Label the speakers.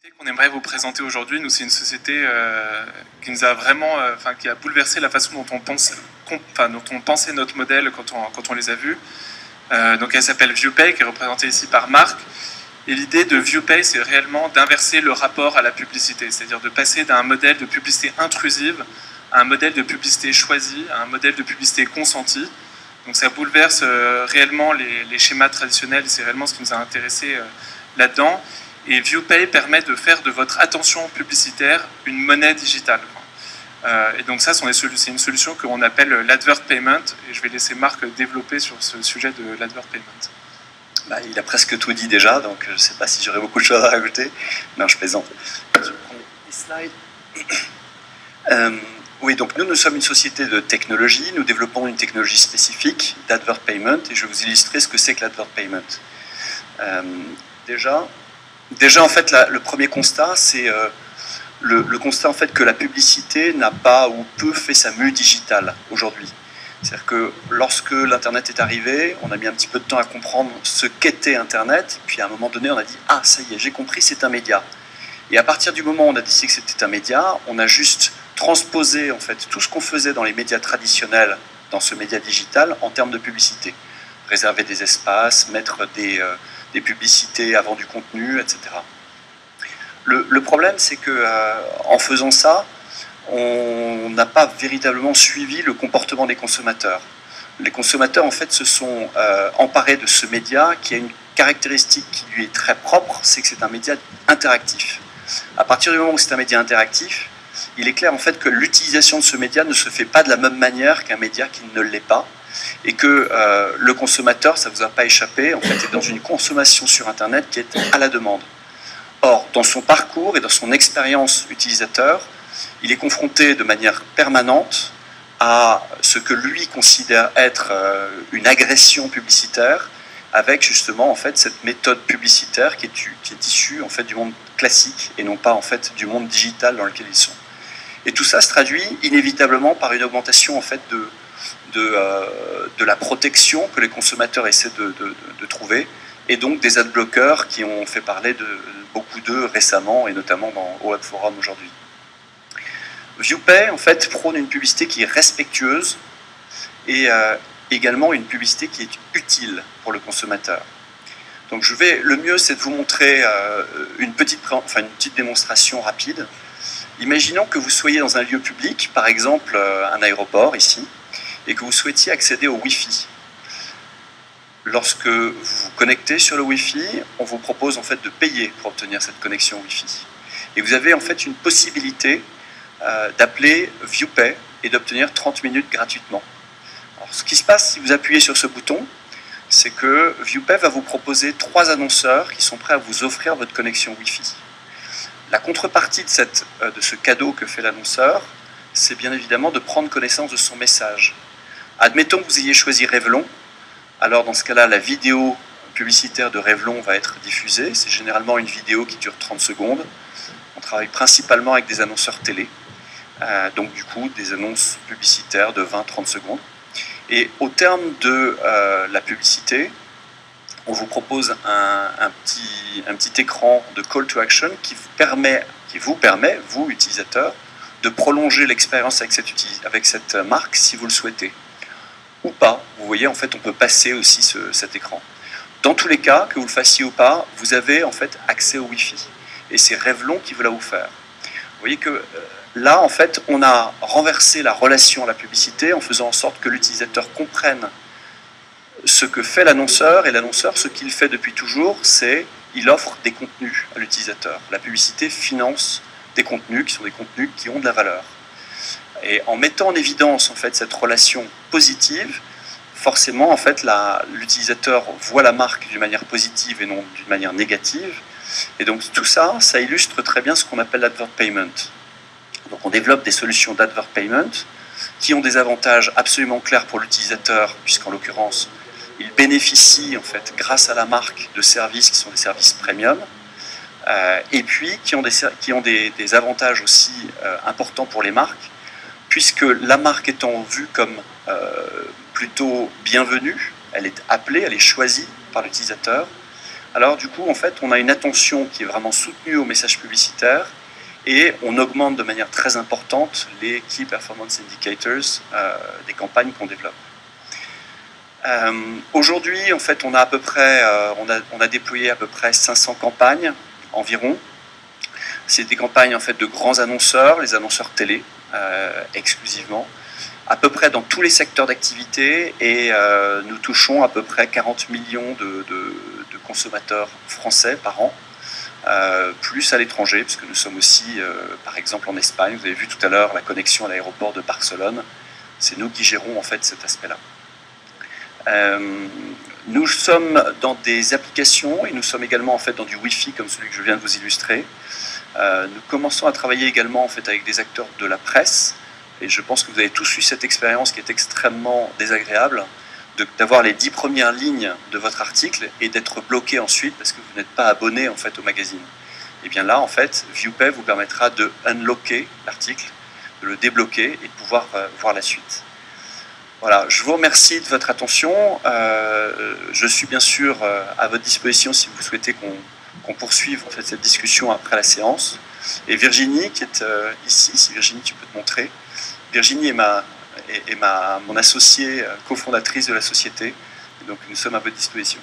Speaker 1: société qu'on aimerait vous présenter aujourd'hui, nous, c'est une société qui nous a vraiment, qui a bouleversé la façon dont on pense, dont on pensait notre modèle quand on les a vus. Donc, elle s'appelle ViewPay, qui est représentée ici par Marc. Et l'idée de ViewPay, c'est réellement d'inverser le rapport à la publicité, c'est-à-dire de passer d'un modèle de publicité intrusive à un modèle de publicité choisie, à un modèle de publicité consentie. Donc, ça bouleverse réellement les schémas traditionnels. C'est réellement ce qui nous a intéressés là-dedans. Et ViewPay permet de faire de votre attention publicitaire une monnaie digitale. Et donc ça, c'est une solution qu'on appelle l'advert payment. Et je vais laisser Marc développer sur ce sujet de l'advert payment.
Speaker 2: Il a presque tout dit déjà, donc je ne sais pas si j'aurais beaucoup de choses à rajouter. Non, je plaisante. Je prends les slides. Oui, donc nous sommes une société de technologie. Nous développons une technologie spécifique d'advert payment. Et je vais vous illustrer ce que c'est que l'advert payment. Déjà, en fait, le premier constat, c'est le constat en fait, que la publicité n'a pas ou peu fait sa mue digitale aujourd'hui. C'est-à-dire que lorsque l'Internet est arrivé, on a mis un petit peu de temps à comprendre ce qu'était Internet, puis à un moment donné, on a dit « Ah, ça y est, j'ai compris, c'est un média ». Et à partir du moment où on a décidé que c'était un média, on a juste transposé en fait, tout ce qu'on faisait dans les médias traditionnels dans ce média digital en termes de publicité. Réserver des espaces, mettre des publicités avant du contenu, etc. Le problème, c'est que en faisant ça, on n'a pas véritablement suivi le comportement des consommateurs. Les consommateurs, en fait, se sont emparés de ce média qui a une caractéristique qui lui est très propre, c'est que c'est un média interactif. À partir du moment où c'est un média interactif, il est clair en fait que l'utilisation de ce média ne se fait pas de la même manière qu'un média qui ne l'est pas, et que le consommateur, ça ne vous a pas échappé, en fait, est dans une consommation sur Internet qui est à la demande. Or, dans son parcours et dans son expérience utilisateur, il est confronté de manière permanente à ce que lui considère être une agression publicitaire, avec justement en fait cette méthode publicitaire qui est issue en fait du monde classique et non pas en fait du monde digital dans lequel ils sont. Et tout ça se traduit inévitablement par une augmentation en fait de la protection que les consommateurs essaient de trouver, et donc des adblockers qui ont fait parler de beaucoup d'eux récemment, et notamment au Web Forum aujourd'hui. ViewPay, en fait, prône une publicité qui est respectueuse et également une publicité qui est utile pour le consommateur. Donc le mieux, c'est de vous montrer une petite démonstration rapide. Imaginons que vous soyez dans un lieu public, par exemple un aéroport ici, et que vous souhaitiez accéder au Wi-Fi. Lorsque vous vous connectez sur le Wi-Fi, on vous propose en fait de payer pour obtenir cette connexion Wi-Fi. Et vous avez en fait une possibilité d'appeler ViewPay et d'obtenir 30 minutes gratuitement. Alors, ce qui se passe si vous appuyez sur ce bouton, c'est que ViewPay va vous proposer 3 annonceurs qui sont prêts à vous offrir votre connexion Wi-Fi. La contrepartie de ce cadeau que fait l'annonceur, c'est bien évidemment de prendre connaissance de son message. Admettons que vous ayez choisi Revlon, alors dans ce cas-là, la vidéo publicitaire de Revlon va être diffusée. C'est généralement une vidéo qui dure 30 secondes. On travaille principalement avec des annonceurs télé, donc du coup des annonces publicitaires de 20-30 secondes. Et au terme de la publicité, on vous propose un petit écran de call to action qui vous permet, vous utilisateurs, de prolonger l'expérience avec cette marque si vous le souhaitez. Ou pas. Vous voyez, en fait, on peut passer aussi cet écran. Dans tous les cas, que vous le fassiez ou pas, vous avez en fait accès au Wi-Fi. Et c'est Revlon qui veut la vous faire. Vous voyez que là, en fait, on a renversé la relation à la publicité en faisant en sorte que l'utilisateur comprenne ce que fait l'annonceur. Et l'annonceur, ce qu'il fait depuis toujours, c'est qu'il offre des contenus à l'utilisateur. La publicité finance des contenus qui sont des contenus qui ont de la valeur. Et en mettant en évidence en fait, cette relation positive, forcément en fait, l'utilisateur voit la marque d'une manière positive et non d'une manière négative. Et donc tout ça, ça illustre très bien ce qu'on appelle l'advert payment. Donc on développe des solutions d'advert payment qui ont des avantages absolument clairs pour l'utilisateur, puisqu'en l'occurrence, il bénéficie en fait, grâce à la marque de services qui sont des services premium, et puis qui ont des avantages aussi importants pour les marques, puisque la marque étant vue comme plutôt bienvenue, elle est appelée, elle est choisie par l'utilisateur, Alors du coup, en fait, on a une attention qui est vraiment soutenue au message publicitaire et on augmente de manière très importante les Key Performance Indicators des campagnes qu'on développe. Aujourd'hui, en fait, on a à peu près, on a déployé à peu près 500 campagnes environ. C'est des campagnes en fait de grands annonceurs, les annonceurs télé exclusivement, à peu près dans tous les secteurs d'activité et nous touchons à peu près 40 millions de consommateurs français par an, plus à l'étranger, puisque nous sommes aussi, par exemple en Espagne, vous avez vu tout à l'heure la connexion à l'aéroport de Barcelone, c'est nous qui gérons en fait cet aspect-là. Nous sommes dans des applications et nous sommes également en fait dans du Wi-Fi comme celui que je viens de vous illustrer. Nous commençons à travailler également en fait avec des acteurs de la presse et je pense que vous avez tous eu cette expérience qui est extrêmement désagréable d'avoir les 10 premières lignes de votre article et d'être bloqué ensuite parce que vous n'êtes pas abonné en fait au magazine. Et bien là en fait ViewPay vous permettra de unlocker l'article, de le débloquer et de pouvoir voir la suite. Voilà, je vous remercie de votre attention. Je suis bien sûr à votre disposition si vous souhaitez qu'on poursuive en fait, cette discussion après la séance. Et Virginie, qui est ici, si Virginie tu peux te montrer. Virginie est mon associée cofondatrice de la société. Et donc nous sommes à votre disposition.